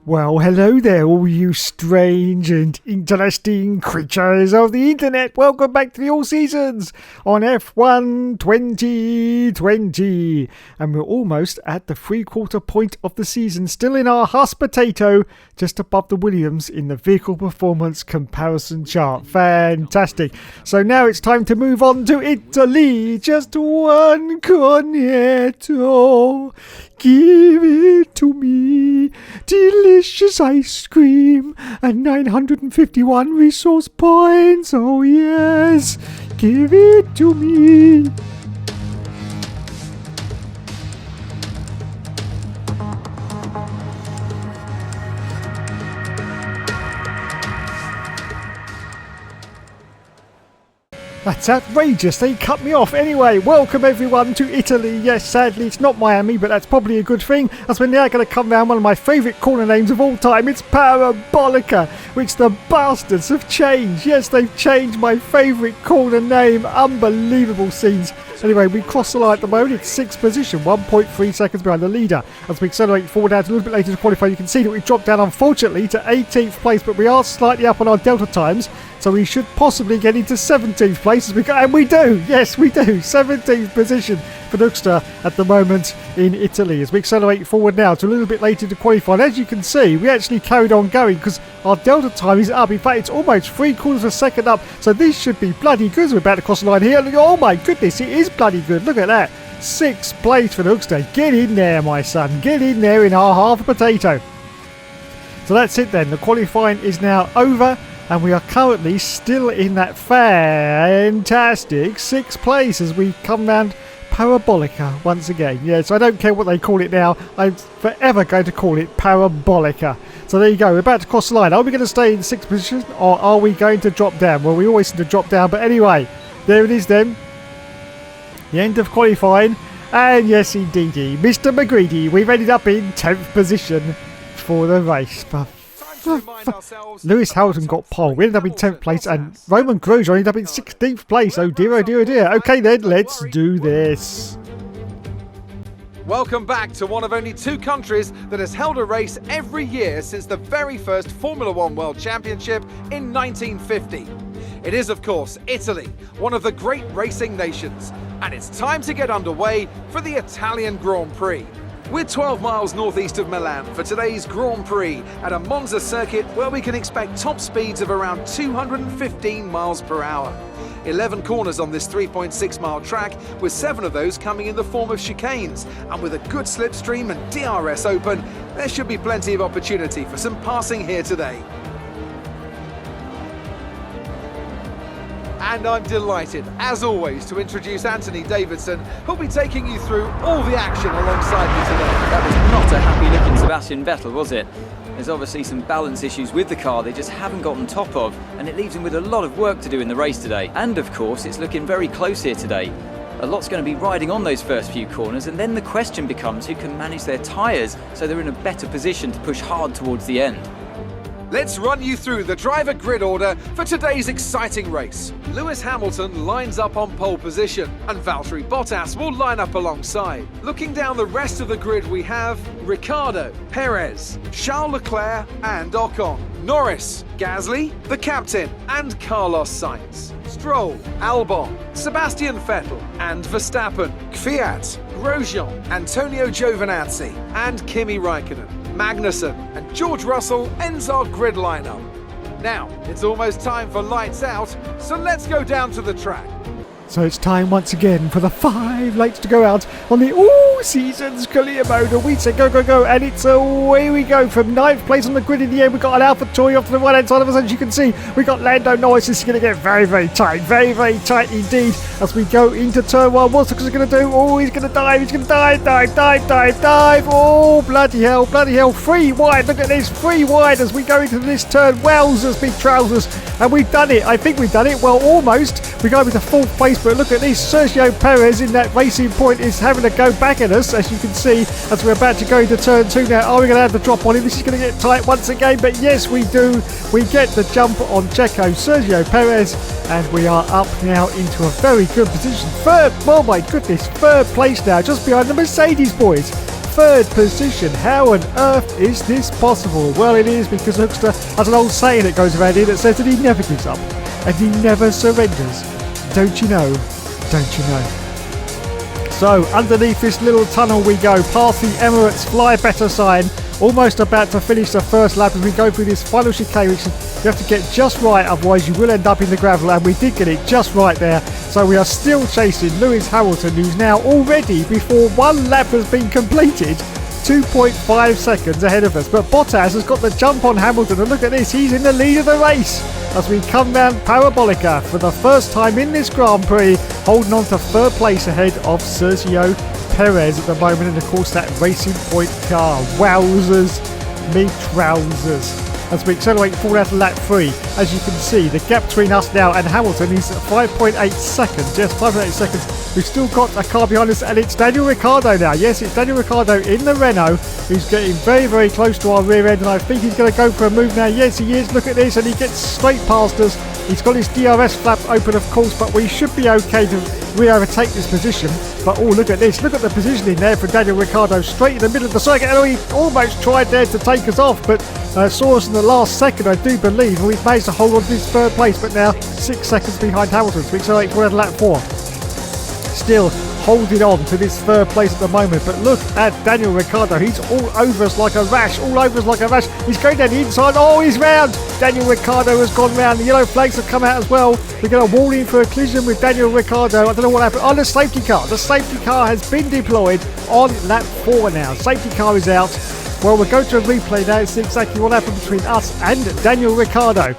Well, hello there, all you strange and interesting creatures of the internet. Welcome back to the All Seasons on F1 2020. And we're almost at the 3/4 point of the season, still in our Haas potato, just above the Williams in the vehicle performance comparison chart. Fantastic. So now it's time to move on to Italy. Just one cornetto. Give it to me. Delicious ice cream and 951 resource points. Oh yes, give it to me. That's outrageous, they cut me off. Anyway, welcome everyone to Italy. Yes, sadly it's not Miami, but that's probably a good thing, as we're now going to come round one of my favourite corner names of all time. It's Parabolica, which the bastards have changed. Yes, they've changed my favourite corner name. Unbelievable scenes. Anyway, we cross the line at the moment. It's 6th position, 1.3 seconds behind the leader. As we accelerate forward out a little bit later to qualify, you can see that we've dropped down, unfortunately, to 18th place, but we are slightly up on our delta times, so we should possibly get into 17th place as we go. And we do! Yes, we do! 17th position for Hookster at the moment in Italy. As we accelerate forward now to a little bit later to qualify. And as you can see, we actually carried on going because our delta time is up. In fact, it's almost 3/4 of a second up. So this should be bloody good as we're about to cross the line here. Oh my goodness, it is bloody good. Look at that. 6th place for Hookster. Get in there, my son. Get in there in our half a potato. So that's it then. The qualifying is now over. And we are currently still in that fantastic 6th place as we come round Parabolica once again. Yes, I don't care what they call it now. I'm forever going to call it Parabolica. So there you go. We're about to cross the line. Are we going to stay in 6th position or are we going to drop down? Well, we always seem to drop down. But anyway, there it is then. The end of qualifying. And yes, indeedy, Mr. McGreedy, we've ended up in 10th position for the race. Lewis Hamilton got pole. We ended up in 10th place and Roman Grosjean ended up in 16th place. Oh dear, oh dear, oh dear. Okay then, let's do this. Welcome back to one of only 2 countries that has held a race every year since the very first Formula One World Championship in 1950. It is, of course, Italy, one of the great racing nations. And it's time to get underway for the Italian Grand Prix. We're 12 miles northeast of Milan for today's Grand Prix at a Monza circuit where we can expect top speeds of around 215 miles per hour. 11 corners on this 3.6 mile track, with 7 of those coming in the form of chicanes. And with a good slipstream and DRS open, there should be plenty of opportunity for some passing here today. And I'm delighted, as always, to introduce Anthony Davidson, who'll be taking you through all the action alongside me today. That was not a happy-looking Sebastian Vettel, was it? There's obviously some balance issues with the car they just haven't gotten top of, and it leaves him with a lot of work to do in the race today. And of course, it's looking very close here today. A lot's going to be riding on those first few corners, and then the question becomes who can manage their tyres so they're in a better position to push hard towards the end. Let's run you through the driver grid order for today's exciting race. Lewis Hamilton lines up on pole position, and Valtteri Bottas will line up alongside. Looking down the rest of the grid, we have Ricciardo, Perez, Charles Leclerc and Ocon, Norris, Gasly, the captain, and Carlos Sainz, Stroll, Albon, Sebastian Vettel and Verstappen, Kvyat, Grosjean, Antonio Giovinazzi and Kimi Raikkonen. Magnussen and George Russell ends our grid lineup. Now, it's almost time for lights out, so let's go down to the track. So it's time once again for the 5 lights to go out on the All Seasons career mode. And we say go, go, go, and it's away we go from 9th place on the grid in the end. We've got an AlphaTauri off to the right hand side of us, as you can see. We've got Lando Norris. This is going to get very, very tight indeed as we go into turn 1. What's Hookster going to do? Oh, he's going to dive. He's going to dive. Oh, bloody hell. 3 wide. Look at this, 3 wide as we go into this turn. Wowzers, big trousers. And we've done it. I think we've done it. Well, almost. We go into 4th place. But look at this, Sergio Perez in that racing point is having to go back at us, as you can see, as we're about to go into turn 2 now. Are we going to have the drop on him? This is going to get tight once again, but yes, we do. We get the jump on Checo, Sergio Perez, and we are up now into a very good position. 3rd, oh my goodness, 3rd place now, just behind the Mercedes boys. 3rd position. How on earth is this possible? Well, it is because Hookster has an old saying that goes around here that says that he never gives up and he never surrenders. Don't you know? Don't you know? So underneath this little tunnel we go, past the Emirates Fly Better sign, almost about to finish the first lap as we go through this final chicane, which you have to get just right, otherwise you will end up in the gravel, and we did get it just right there. So we are still chasing Lewis Hamilton, who's now already, before one lap has been completed, 2.5 seconds ahead of us. But Bottas has got the jump on Hamilton, and look at this, he's in the lead of the race as we come down Parabolica for the first time in this Grand Prix, holding on to 3rd place ahead of Sergio Perez at the moment, and of course that Racing Point car. Wowzers me trousers. As we accelerate forward out to lap 3, as you can see, the gap between us now and Hamilton is 5.8 seconds. Yes, 5.8 seconds. We've still got a car behind us, and it's Daniel Ricciardo now. Yes, it's Daniel Ricciardo in the Renault, who's getting very, very close to our rear end, and I think he's going to go for a move now. Yes, he is. Look at this, and he gets straight past us. He's got his DRS flap open, of course, but we should be okay to re-overtake this position. But oh, look at this. Look at the positioning there for Daniel Ricciardo, straight in the middle of the circuit. And he almost tried there to take us off, but saw us in the last second, I do believe. And we've managed to hold on to this 3rd place, but now 6 seconds behind Hamilton. So we accelerate forward to lap 4. Still holding on to this 3rd place at the moment, but look at Daniel Ricciardo. He's all over us like a rash, all over us like a rash. He's going down the inside. Oh, he's round. Daniel Ricciardo has gone round. The yellow flags have come out as well. We're going to wall in for a collision with Daniel Ricciardo. I don't know what happened. Oh, the safety car. The safety car has been deployed on lap 4 now. Safety car is out. Well, we'll go to a replay now and see exactly what happened between us and Daniel Ricciardo.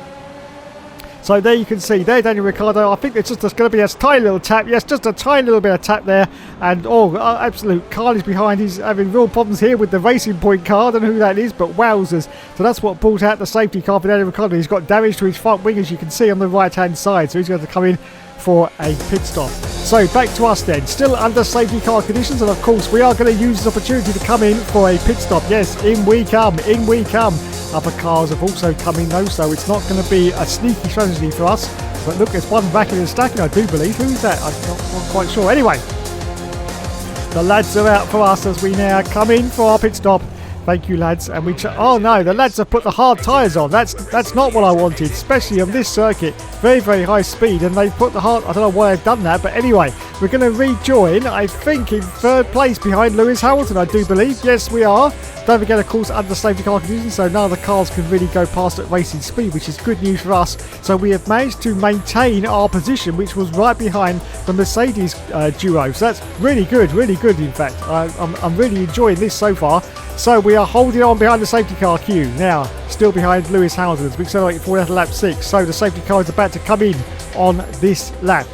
So there you can see, there Daniel Ricciardo, I think there's just going to be a tiny little tap, yes, just a tiny little bit of tap there, and absolute carnage behind. He's having real problems here with the Racing Point car. I don't know who that is, but wowzers. So that's what brought out the safety car for Daniel Ricciardo. He's got damage to his front wing, as you can see on the right hand side, so he's going to come in for a pit stop. So back to us then, still under safety car conditions, and of course we are going to use this opportunity to come in for a pit stop. Yes, in we come, in we come. Other cars have also come in though, so it's not going to be a sneaky strategy for us. But look, there's one racking and stacking, I do believe. Who's that? I'm not quite sure. Anyway, the lads are out for us as we now come in for our pit stop. Thank you, lads. And oh no, the lads have put the hard tyres on. That's not what I wanted, especially on this circuit. Very, very high speed, and they've put the hard. I don't know why they've done that, but anyway, we're going to rejoin, I think, in 3rd place behind Lewis Hamilton, I do believe. Yes, we are. Don't forget, of course, under safety car conditions, so none of the cars can really go past at racing speed, which is good news for us. So we have managed to maintain our position, which was right behind the Mercedes duo. So that's really good, in fact. I'm really enjoying this so far. So we are holding on behind the safety car queue. Now, still behind Lewis Hamilton as we accelerate forward out of lap 6. So the safety car is about to come in on this lap.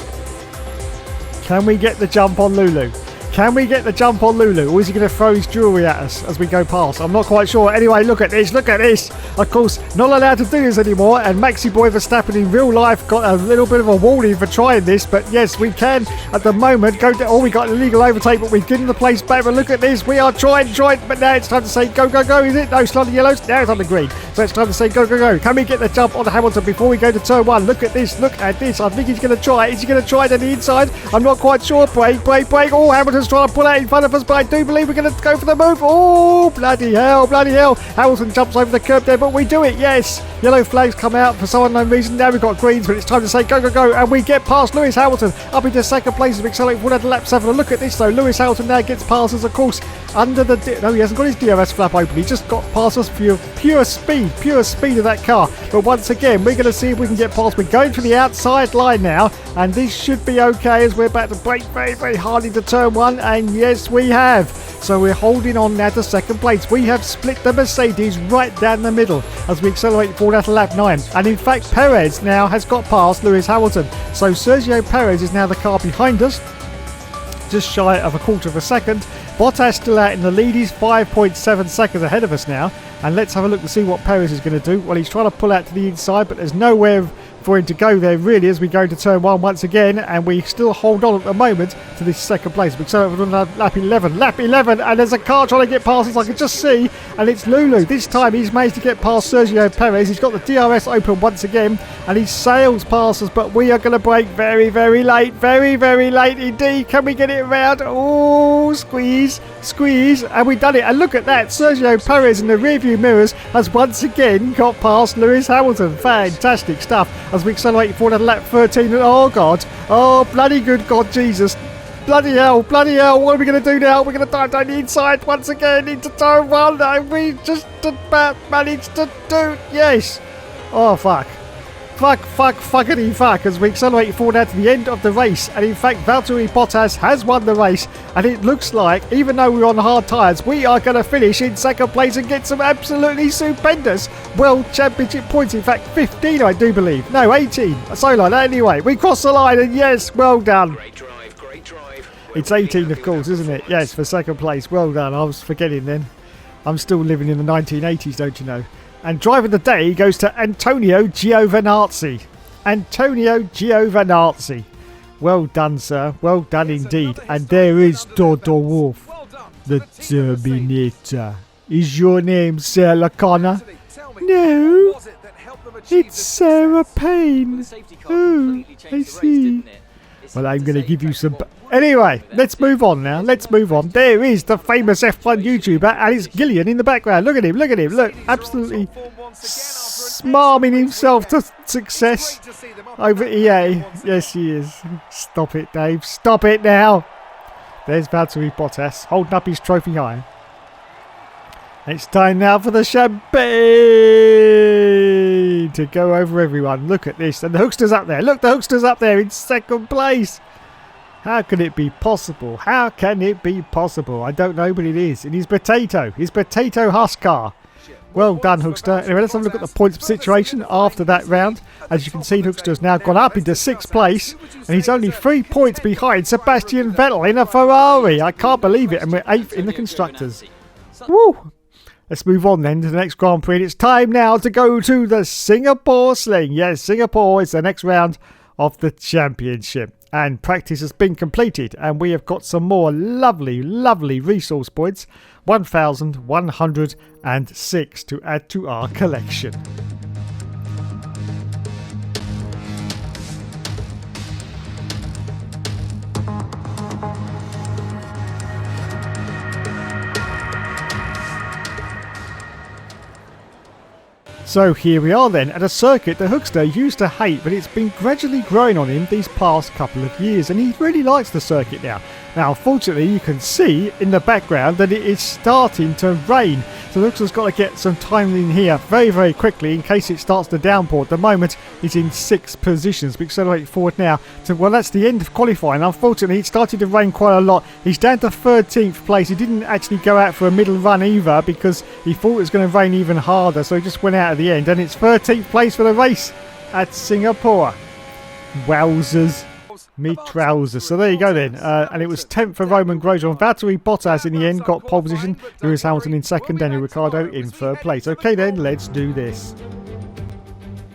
Can we get the jump on Lulu? Can we get the jump on Lulu, or is he going to throw his jewellery at us as we go past? I'm not quite sure. Anyway, look at this, look at this. Of course, not allowed to do this anymore, and Maxi Boy Verstappen in real life got a little bit of a warning for trying this, but yes, we can at the moment go to, we got an illegal overtake, but we've given the place back. But look at this, we are trying, but now it's time to say go, go, go, is it? No, it's not the yellows, now it's on the green. So it's time to say go, go, go. Can we get the jump on Hamilton before we go to turn 1? Look at this, look at this. I think he's going to try. Is he going to try to the inside? I'm not quite sure. Brake, brake, brake. Oh, Hamilton's trying to pull out in front of us, but I do believe we're going to go for the move. Oh, bloody hell, bloody hell. Hamilton jumps over the curb there, but we do it, yes. Yellow flags come out for some unknown reason. Now we've got greens, but it's time to say go, go, go. And we get past Lewis Hamilton up into 2nd place as we accelerate forward to lap 7. And look at this though, Lewis Hamilton now gets past us, of course, under the... No, he hasn't got his DRS flap open. He just got past us for pure speed of that car. But once again, we're going to see if we can get past. We're going for the outside line now, and this should be okay as we're about to brake very, very hard into turn 1. And yes, we have. So we're holding on now to 2nd place. We have split the Mercedes right down the middle as we accelerate forward out of lap 9. And in fact, Perez now has got past Lewis Hamilton. So Sergio Perez is now the car behind us, just shy of a quarter of a second. Bottas still out in the lead. He's 5.7 seconds ahead of us now. And let's have a look to see what Perez is going to do. Well, he's trying to pull out to the inside, but there's nowhere for him to go there, really, as we go to turn 1 once again, and we still hold on at the moment to this second place. So we're on lap 11, and there's a car trying to get past us, I can just see, and it's Lulu. This time he's managed to get past Sergio Perez. He's got the DRS open once again, and he sails past us, but we are going to brake very, very late, very, very late indeed. Can we get it around? Oh, squeeze, and we've done it. And look at that, Sergio Perez in the rearview mirrors has once again got past Lewis Hamilton. Fantastic stuff as we accelerate forward to lap 13. Oh God, oh bloody good God Jesus, bloody hell, what are we going to do now? We're going to dive down the inside once again into turn 1, and we just about managed to do, yes. Oh fuck, fuckity fuck, as we accelerate forward out to the end of the race. And in fact, Valtteri Bottas has won the race, and it looks like, even though we're on hard tyres, we are going to finish in second place and get some absolutely stupendous World Championship points. In fact, 15, I do believe. No, 18. So like that anyway. We crossed the line, and yes, well done. Great drive. It's 18, of course, isn't it? Yes, for second place. Well done. I was forgetting then. I'm still living in the 1980s, don't you know? And driver of the day goes to Antonio Giovinazzi. Well done, sir. Well done indeed. And there is Toto Wolff, the Terminator. Is your name Sarah Connor? No, it's Sarah Payne. Oh, I see. Well, I'm going to give you some... Anyway, let's move on now. There is the famous F1 YouTuber, and it's Gillian in the background. Look at him. Look, absolutely smarming himself to success over EA. Yes, he is. Stop it, Dave. Stop it now. There's Valtteri Bottas holding up his trophy high. It's time now for the champagne to go over everyone. Look at this. And the Hookster's up there. Look, the Hookster's up there in second place. How can it be possible? I don't know, but it is. In his potato husk car. Well done, Hookster. Anyway, let's have a look at the points situation after that round. As you can see, Hookster's now gone up into 6th place, and he's only 3 points behind Sebastian Vettel in a Ferrari. I can't believe it, and we're 8th in the Constructors. Woo! Let's move on then to the next Grand Prix. It's time now to go to the Singapore Sling. Yes, Singapore is the next round of the championship. And practice has been completed, and we have got some more lovely resource points. 1,106 to add to our collection. So here we are then, at a circuit that Hookster used to hate, but it's been gradually growing on him these past couple of years, and he really likes the circuit now. Now, unfortunately, you can see in the background that it is starting to rain, so Hookster's got to get some time in here very quickly in case it starts to downpour. At the moment, he's in 6th positions. We accelerate forward now to, well, that's the end of qualifying. Unfortunately, it started to rain quite a lot. He's down to 13th place. He didn't actually go out for a middle run either because he thought it was going to rain even harder, so he just went out at the end, and it's 13th place for the race at Singapore. Wowzers. Me trousers. So there you go then. And it was 10th for Roman Grosjean. Valtteri Bottas in the end got pole position. Lewis Hamilton in 2nd. Daniel Ricciardo in 3rd place. Okay then, let's do this.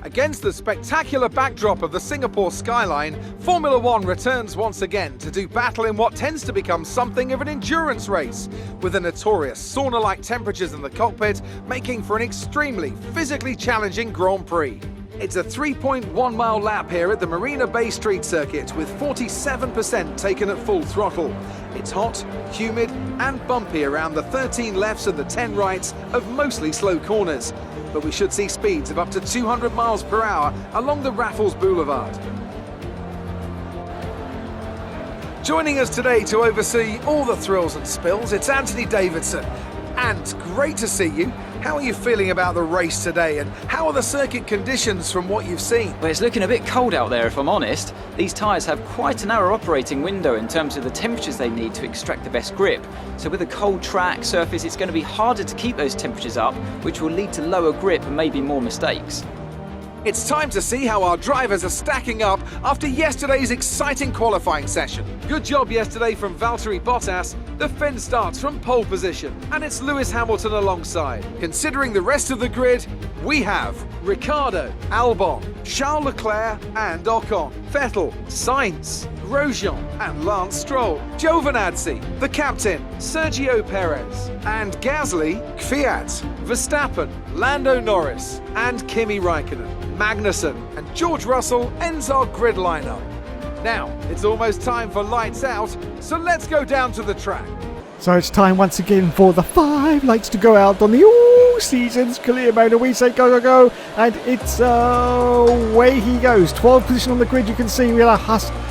Against the spectacular backdrop of the Singapore skyline, Formula One returns once again to do battle in what tends to become something of an endurance race, with the notorious sauna-like temperatures in the cockpit making for an extremely physically challenging Grand Prix. It's a 3.1 mile lap here at the Marina Bay Street Circuit, with 47% taken at full throttle. It's hot, humid and bumpy around the 13 lefts and the 10 rights of mostly slow corners, but we should see speeds of up to 200 miles per hour along the Raffles Boulevard. Joining us today to oversee all the thrills and spills, it's Anthony Davidson. And great to see you. How are you feeling about the race today, and how are the circuit conditions from what you've seen? Well, it's looking a bit cold out there, if I'm honest. These tyres have quite a narrow operating window in terms of the temperatures they need to extract the best grip. So with a cold track surface, it's going to be harder to keep those temperatures up, which will lead to lower grip and maybe more mistakes. It's time to see how our drivers are stacking up after yesterday's exciting qualifying session. Good job yesterday from Valtteri Bottas. The Finn starts from pole position, and it's Lewis Hamilton alongside. Considering the rest of the grid, we have Ricciardo, Albon, Charles Leclerc and Ocon, Vettel, Sainz, Grosjean and Lance Stroll, Giovinazzi, the captain, Sergio Perez, and Gasly, Kvyat, Verstappen, Lando Norris and Kimi Raikkonen. Magnussen and George Russell ends our grid lineup. Now, it's almost time for lights out, so let's go down to the track. So it's time once again for the 5 lights to go out on the all-seasons clear mode. And we say go, go, go. And it's away he goes. 12th position on the grid. You can see we had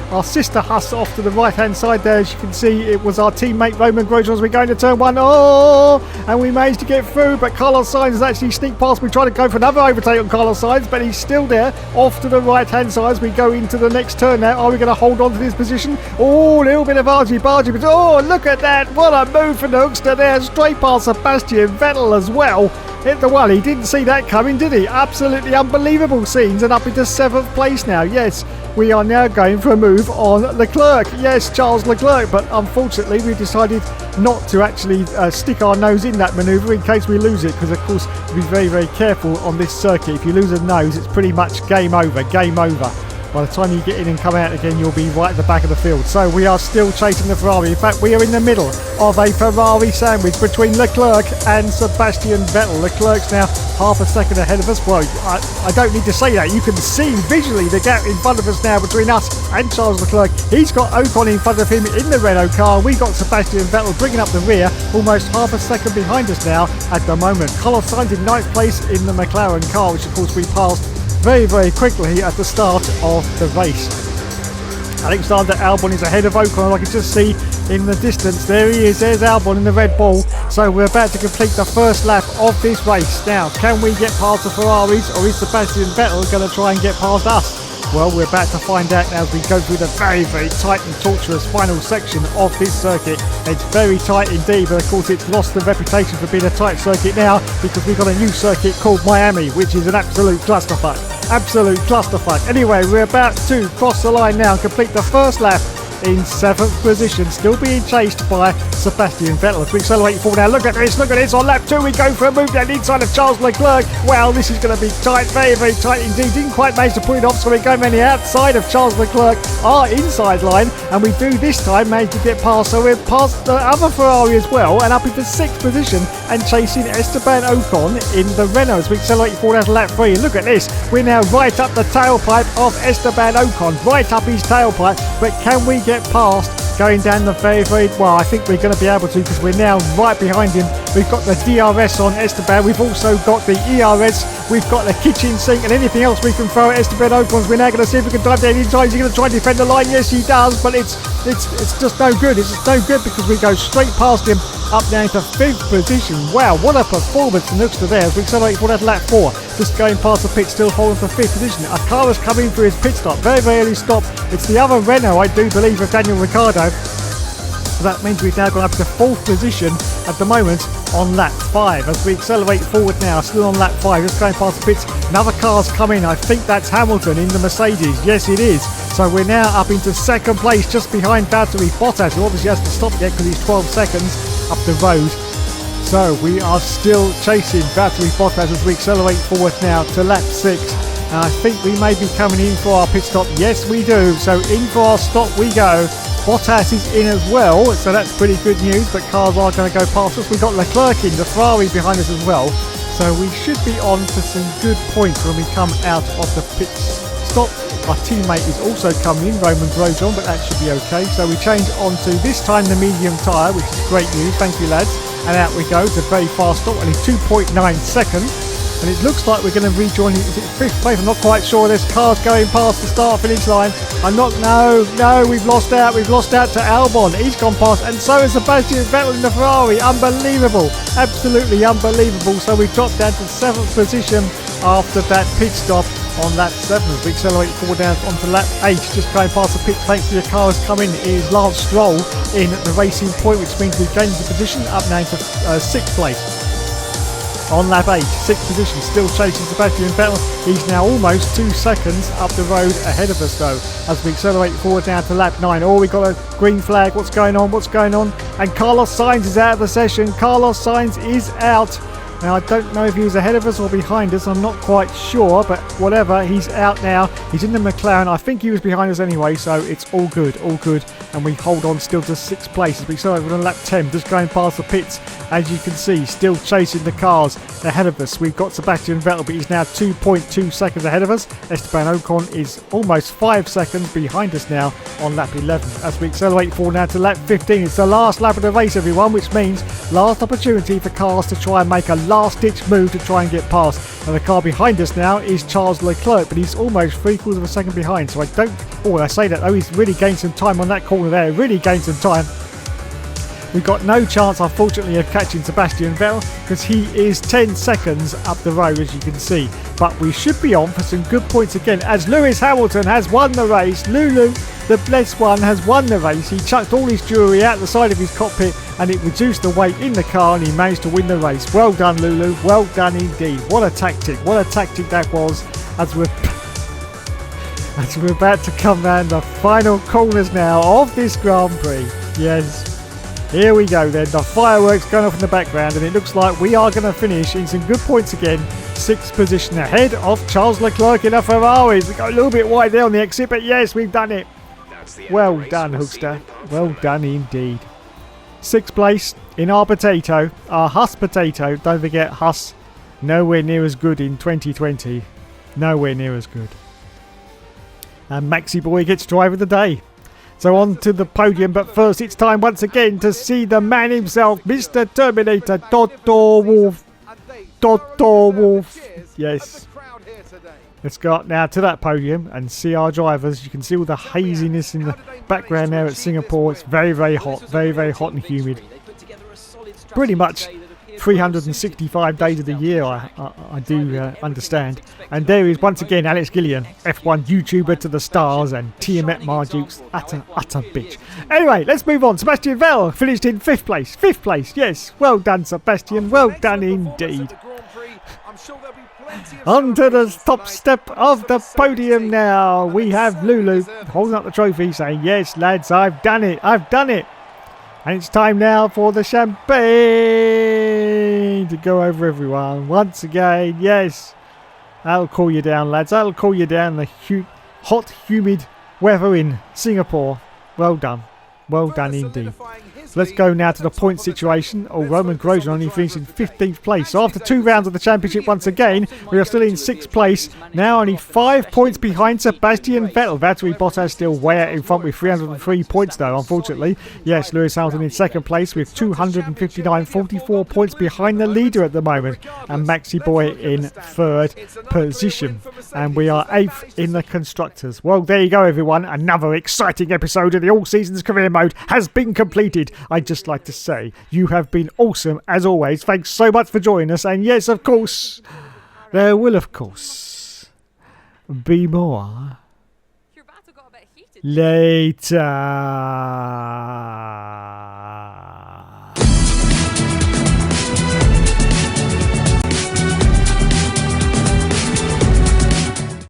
our sister Huss off to the right-hand side there. As you can see, it was our teammate Roman Grosjean as we go into turn 1. And we managed to get through. But Carlos Sainz has actually sneaked past. We try to go for another overtake on Carlos Sainz, but he's still there off to the right-hand side as we go into the next turn now. Are we going to hold on to this position? Oh, a little bit of argy-bargy. But oh, look at that. What a move from the Hookster there, straight past Sebastian Vettel as well. Hit the wall. He didn't see that coming, did he? Absolutely unbelievable scenes, and up into 7th place now. Yes, we are now going for a move on Leclerc. Yes, Charles Leclerc, but unfortunately we decided not to actually stick our nose in that manoeuvre in case we lose it, because of course be very, very careful on this circuit. If you lose a nose, it's pretty much game over, game over. By the time you get in and come out again, you'll be right at the back of the field. So we are still chasing the Ferrari. In fact, we are in the middle of a Ferrari sandwich between Leclerc and Sebastian Vettel. Leclerc's now half a second ahead of us. Well, I don't need to say that. You can see visually the gap in front of us now between us and Charles Leclerc. He's got Ocon in front of him in the Renault car. We got Sebastian Vettel bringing up the rear, almost half a second behind us now at the moment. Carlos Sainz in 9th place in the McLaren car, which of course we passed very, very quickly at the start of the race. Alexander Albon is ahead of Ocon. I can just see in the distance. There he is. There's Albon in the Red Bull. So we're about to complete the first lap of this race. Now, can we get past the Ferraris, or is Sebastian Vettel going to try and get past us? Well, we're about to find out now as we go through the very, very tight and tortuous final section of this circuit. It's very tight indeed, but of course it's lost the reputation for being a tight circuit now because we've got a new circuit called Miami, which is an absolute clusterfuck. Absolute clusterfuck. Anyway, we're about to cross the line now and complete the first lap in 7th position, still being chased by Sebastian Vettel. As we accelerate forward now, look at this, on lap 2 we go for a move down inside of Charles Leclerc. Well, this is going to be tight, very, very tight indeed. Didn't quite manage to put it off, so we're going on the outside of Charles Leclerc, our inside line, and we do this time manage to get past, so we're past the other Ferrari as well, and up into 6th position and chasing Esteban Ocon in the Renault. As we accelerate forward to lap 3, look at this, we're now right up the tailpipe of Esteban Ocon, right up his tailpipe, but can we get past going down the very, very well? I think we're going to be able to, because we're now right behind him. We've got the DRS on Esteban, we've also got the ERS, we've got the kitchen sink and anything else we can throw at Esteban Ocon. We're now going to see if we can drive down inside. Is he going to try and defend the line? Yes, he does, but it's just no good. It's just no good because we go straight past him up now into 5th position. Wow, what a performance from Hookster there as we accelerate forward at lap 4. Just going past the pit, still holding for 5th position. A car has come in for his pit stop. Very, very early stop. It's the other Renault, I do believe, of Daniel Ricciardo. So that means we've now gone up to 4th position at the moment on lap 5. As we accelerate forward now, still on lap 5, just going past the pits. Another car's come in. I think that's Hamilton in the Mercedes. Yes, it is. So we're now up into 2nd place, just behind Valtteri Bottas, who obviously has to stop yet because he's 12 seconds up the road. So we are still chasing Valtteri Bottas as we accelerate forward now to lap 6. And I think we may be coming in for our pit stop. Yes, we do. So in for our stop we go. Bottas is in as well, so that's pretty good news, but cars are going to go past us. We've got Leclerc in, the Ferrari behind us as well. So we should be on to some good points when we come out of the pit stop. Our teammate is also coming in, Roman Grosjean, but that should be okay. So we change on to this time the medium tyre, which is great news. Thank you, lads. And out we go. It's a very fast stop, only 2.9 seconds. And it looks like we're going to rejoin, is it 5th place? I'm not quite sure. There's cars going past the start finish line. No, we've lost out to Albon. He's gone past, and so is Sebastian Vettel in the Ferrari. Unbelievable, absolutely unbelievable. So we dropped down to 7th position after that pit stop on lap 7 as we accelerate forward down onto lap 8, just going past the pit. Thankfully the car has come in. It is Lance Stroll in the Racing Point, which means we've gained the position up now to 6th place. on lap 8. 6th position, still chasing Sebastian Vettel. He's now almost 2 seconds up the road ahead of us though, as we accelerate forward now to lap 9. Oh, we got a green flag. What's going on? What's going on? And Carlos Sainz is out of the session. Carlos Sainz is out. Now, I don't know if he was ahead of us or behind us. I'm not quite sure, but whatever. He's out now. He's in the McLaren. I think he was behind us anyway, so it's all good, all good. And we hold on still to 6th place as we start on lap 10, just going past the pits. As you can see, still chasing the cars ahead of us. We've got Sebastian Vettel, but he's now 2.2 seconds ahead of us. Esteban Ocon is almost 5 seconds behind us now on lap 11. As we accelerate forward now to lap 15, it's the last lap of the race, everyone, which means last opportunity for cars to try and make a last-ditch move to try and get past. And the car behind us now is Charles Leclerc, but he's almost 3/4 of a second behind. So I say that, oh, he's really gained some time on that corner there. Really gained some time. We've got no chance, unfortunately, of catching Sebastian Vettel because he is 10 seconds up the road, as you can see. But we should be on for some good points again, as Lewis Hamilton has won the race. Lulu, the blessed one, has won the race. He chucked all his jewellery out the side of his cockpit and it reduced the weight in the car and he managed to win the race. Well done, Lulu. Well done indeed. What a tactic. What a tactic that was, as we're about to come round the final corners now of this Grand Prix. Yes. Here we go then, the fireworks going off in the background and it looks like we are going to finish in some good points again. 6th position ahead of Charles Leclerc in a Ferrari. We got a little bit wide there on the exit, but yes, we've done it. Well done, Hookster. Well done indeed. 6th place in our potato, our Huss potato. Don't forget Huss, nowhere near as good in 2020. Nowhere near as good. And Maxi Boy gets driver of the day. So on to the podium, but first it's time once again to see the man himself, Mr. Terminator, Toto Wolff. Toto Wolff. Yes. Let's go up now to that podium and see our drivers. You can see all the haziness in the background there at Singapore. It's very, very hot. Very, very hot and humid. Pretty much 365 days of the year, I do understand. And there is once again Alex Gillian, F1 YouTuber to the stars, and Tiamat Mardukes, utter bitch. Anyway, let's move on. Sebastian Vettel finished in 5th place. 5th place, yes. Well done, Sebastian. Well done indeed. On to the top step of the podium now. We have Lulu holding up the trophy saying, yes, lads, I've done it. I've done it. And it's time now for the champagne to go over everyone. Once again, yes. That'll cool you down, lads. That'll cool you down. The hot, humid weather in Singapore. Well done. Well done indeed. Let's go now to the point situation. Oh, Roman Grosjean only finished in 15th place. So after 2 rounds of the championship once again, we are still in 6th place. Now only 5 points behind Sebastian Vettel. Valtteri Bottas still way out in front with 303 points though, unfortunately. Yes, Lewis Hamilton in 2nd place with 259, 44 points behind the leader at the moment. And Maxi Boy in 3rd position. And we are 8th in the Constructors. Well, there you go, everyone. Another exciting episode of the All Seasons Career Mode has been completed. I'd just like to say you have been awesome as always. Thanks so much for joining us. And yes, of course, there will, of course, be more later.